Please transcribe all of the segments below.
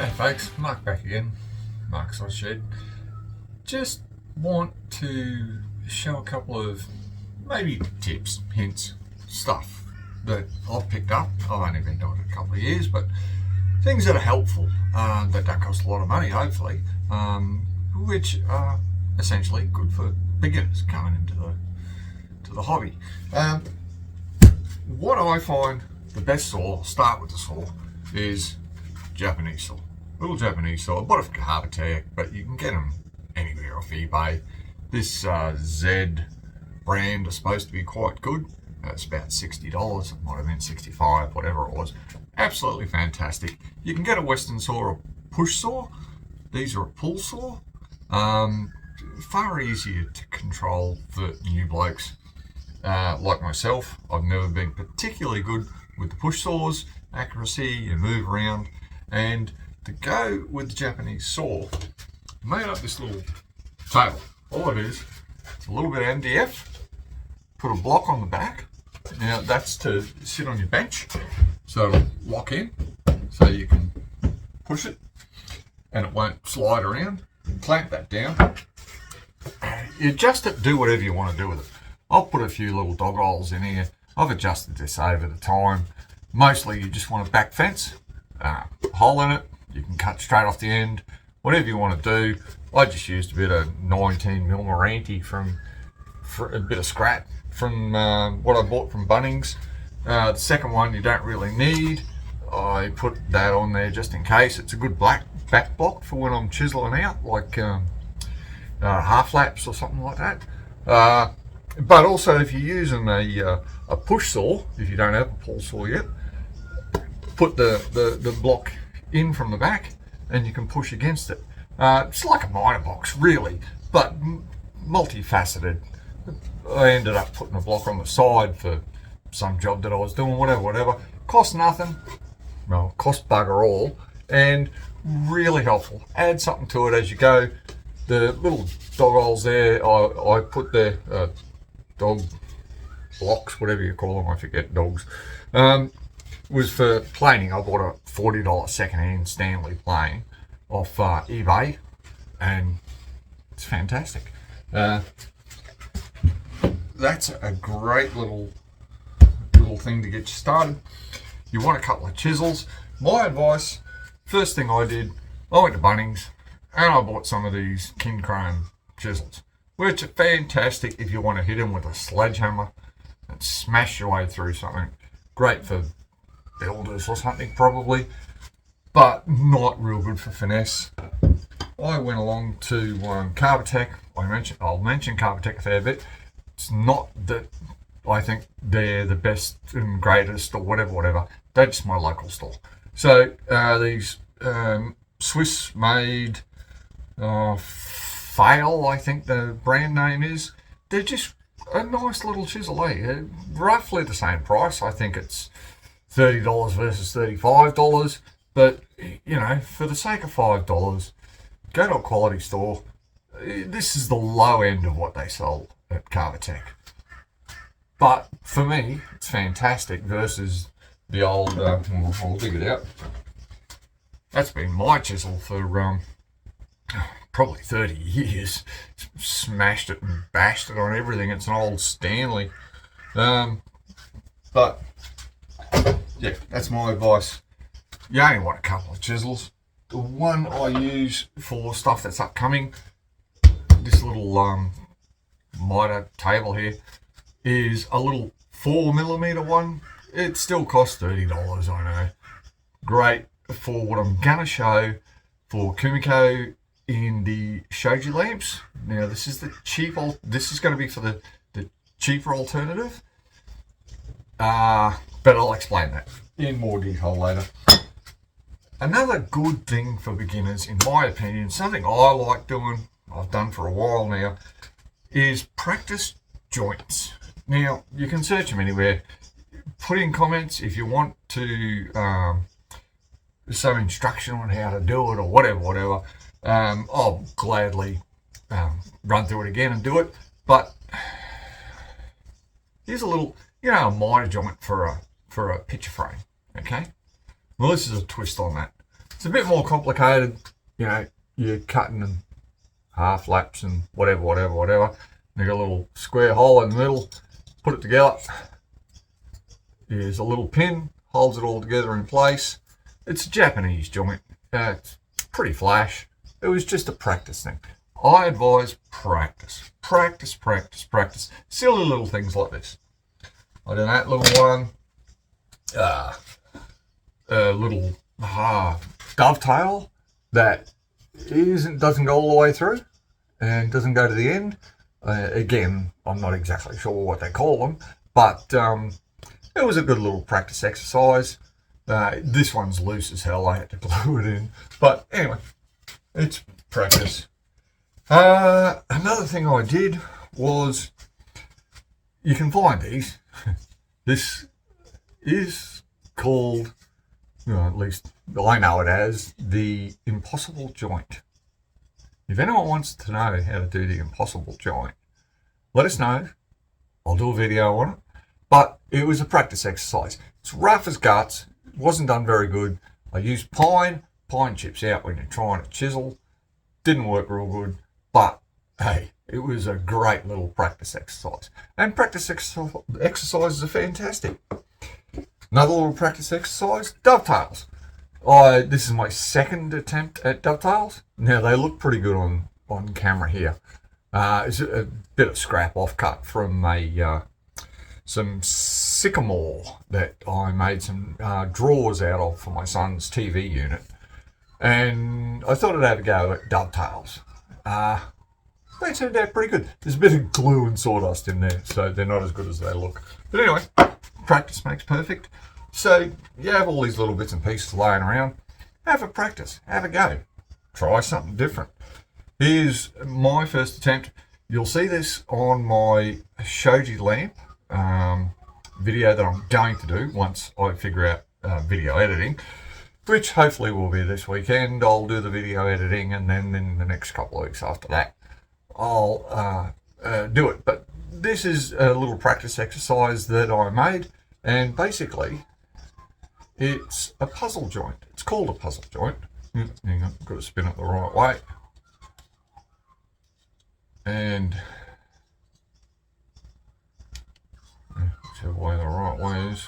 Hey folks, Mark back again. Mark's on Shed. Just want to show a couple of maybe tips, hints, stuff that I've picked up. I've only been doing it a couple of years, but things that are helpful, that don't cost a lot of money, hopefully, which are essentially good for beginners coming into the hobby. What I find the best saw, I'll start with the saw, is Japanese saw. Little Japanese saw. I bought it from Woodwork, but you can get them anywhere off eBay. This Z brand is supposed to be quite good. It's about $60. It might have been $65, whatever it was. Absolutely fantastic. You can get a Western saw or a push saw. These are a pull saw. Far easier to control for new blokes like myself. I've never been particularly good with the push saws. Accuracy, you move around. And to go with the Japanese saw, I made up this little table. All it is, it's a little bit of MDF, put a block on the back. Now that's to sit on your bench, so it'll lock in, so you can push it and it won't slide around. You clamp that down. You adjust it, do whatever you want to do with it. I'll put a few little dog holes in here. I've adjusted this over the time. Mostly you just want a back fence, hole in it. You can cut straight off the end, whatever you want to do. I just used a bit of 19mm Maranthe from a bit of scrap from what I bought from Bunnings. The second one you don't really need. I put that on there just in case. It's a good back block for when I'm chiseling out, like half laps or something like that. But also if you're using a push saw, if you don't have a pull saw yet, put the block in from the back and you can push against it. It's like a miter box really, but multifaceted. I ended up putting a block on the side for some job that I was doing, whatever. Cost nothing, well, cost bugger all, and really helpful. Add something to it as you go. The little dog holes there, I put the dog blocks, whatever you call them, I forget, dogs, was for planing. I bought a $40 second-hand Stanley plane off eBay, and it's fantastic. That's a great little thing to get you started. You want a couple of chisels. My advice, first thing I did, I went to Bunnings and I bought some of these King Chrome chisels, which are fantastic if you want to hit them with a sledgehammer and smash your way through something. Great for builders or something probably, but not real good for finesse. I went along to Woodwork. I'll mention Woodwork a fair bit. It's not that I think they're the best and greatest or whatever. They're just my local store. So these Swiss made Fail, I think the brand name is. They're just a nice little chisel, eh? Roughly the same price. I think it's $30 versus $35, but you know, for the sake of $5, go to a quality store. This is the low end of what they sold at Woodwork, but for me it's fantastic versus the old I'll dig it out. That's been my chisel for probably 30 years. Smashed it and bashed it on everything. It's an old Stanley, but yeah, that's my advice. You only want a couple of chisels. The one I use for stuff that's upcoming, this little miter table here, is a little 4mm one. It still costs $30, I know. Great for what I'm gonna show for Kumiko in the shoji lamps. Now this is the cheap this is going to be for the cheaper alternative, but I'll explain that in more detail later. Another good thing for beginners, in my opinion, something I like doing, I've done for a while now, is practice joints. Now you can search them anywhere. Put in comments if you want to some instruction on how to do it or whatever. I'll gladly run through it again and do it. But here's a little, a miter joint for a picture frame. Okay. Well, this is a twist on that. It's a bit more complicated, you know, you're cutting them half laps and whatever. You got a little square hole in the middle, put it together. Here's a little pin, holds it all together in place. It's a Japanese joint. It's pretty flash. It was just a practice thing. I advise practice. Silly little things like this. I did that little one. A little dovetail that doesn't go all the way through and doesn't go to the end. Again, I'm not exactly sure what they call them, but it was a good little practice exercise. This one's loose as hell. I had to glue it in. But anyway, it's practice. Another thing I did was, you can find these. This is called, at least I know it as, the impossible joint. If anyone wants to know how to do the impossible joint, let us know. I'll do a video on it. But it was a practice exercise. It's rough as guts. It wasn't done very good. I used pine chips out when you're trying to chisel. Didn't work real good. But hey, it was a great little practice exercise. And practice exercises are fantastic. Another little practice exercise, dovetails. This is my second attempt at dovetails. Now they look pretty good on camera here. It's a bit of scrap offcut from some sycamore that I made some drawers out of for my son's TV unit. And I thought I'd have a go at dovetails. They turned out pretty good. There's a bit of glue and sawdust in there, so they're not as good as they look. But anyway, practice makes perfect. So you have all these little bits and pieces laying around. Have a practice. Have a go. Try something different. Here's my first attempt. You'll see this on my shoji lamp video that I'm going to do once I figure out video editing, which hopefully will be this weekend. I'll do the video editing, and then in the next couple of weeks after that, I'll do it. But this is a little practice exercise that I made, and basically it's a puzzle joint. It's called a puzzle joint. Hang on, got to spin it the right way. And whichever way the right way is.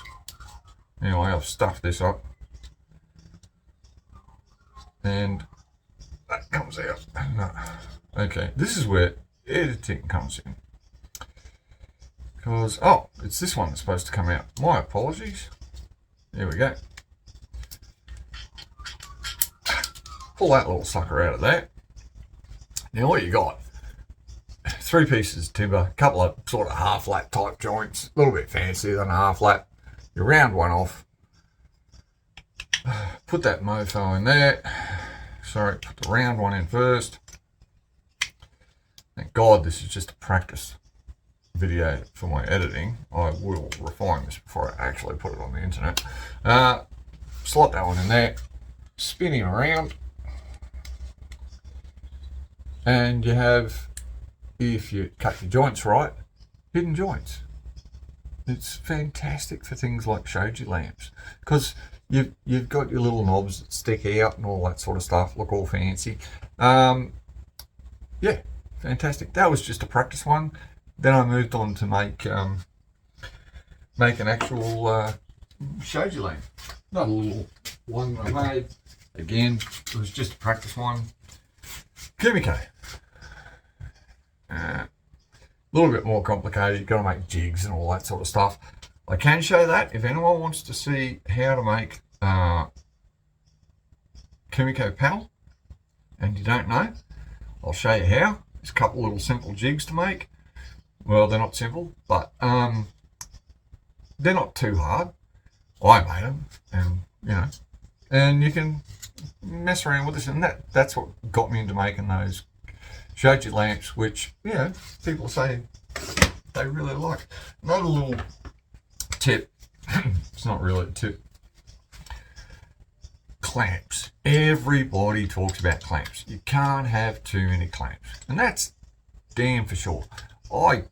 Anyway, I've stuffed this up. And that comes out. No. Okay, this is where editing comes in. Because, it's this one that's supposed to come out. My apologies. There we go. Pull that little sucker out of there. Now what you got? 3 pieces of timber, a couple of sort of half lap type joints, a little bit fancier than a half lap. You round one off. Put that mofo in there. Sorry, put the round one in first. Thank God this is just a practice video for my editing. I will refine this before I actually put it on the internet. Slot that one in there, spin him around, and you have, if you cut your joints right, hidden joints. It's fantastic for things like shoji lamps, because you've got your little knobs that stick out and all that sort of stuff, look all fancy. Yeah, fantastic. That was just a practice one. Then I moved on to make an actual shoji lamp. Not a little one I made. Again, it was just a practice one. Kumiko. A little bit more complicated. You've got to make jigs and all that sort of stuff. I can show that if anyone wants to see how to make Kumiko panel and you don't know, I'll show you how. There's a couple little simple jigs to make. Well, they're not simple, but they're not too hard. I made them, and and you can mess around with this, and that's what got me into making those shoji lamps, which people say they really like. Another little tip. It's not really a tip. Clamps. Everybody talks about clamps. You can't have too many clamps, and that's damn for sure. I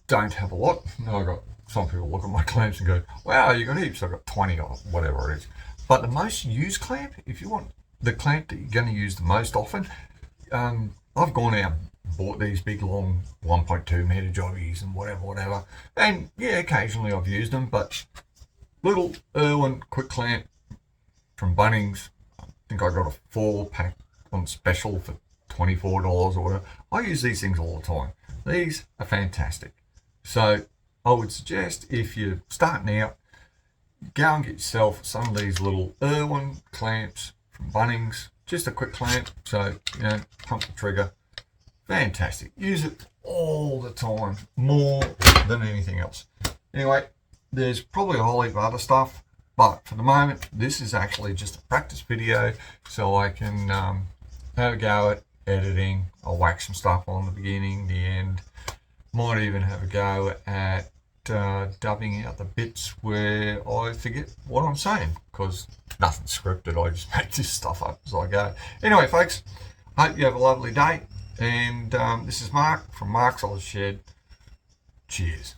don't have a lot. I got some people look at my clamps and go, "Wow, you got heaps." I've got 20 or whatever it is. But the most used clamp, if you want the clamp that you're going to use the most often, I've gone out and bought these big long 1.2 meter jobbies and whatever. And yeah, occasionally I've used them, but little Irwin quick clamp from Bunnings, I think I got a 4-pack on special for $24 or whatever. I use these things all the time. These are fantastic. So I would suggest if you're starting out, go and get yourself some of these little Irwin clamps from Bunnings. Just a quick clamp, so pump the trigger. Fantastic. Use it all the time, more than anything else. Anyway, there's probably a whole heap of other stuff, but for the moment, this is actually just a practice video, so I can have a go at editing. I'll whack some stuff on the beginning, the end. Might even have a go at dubbing out the bits where I forget what I'm saying, because nothing's scripted. I just make this stuff up as I go. Anyway, folks, hope you have a lovely day. And this is Mark from Mark's Old Shed. Cheers.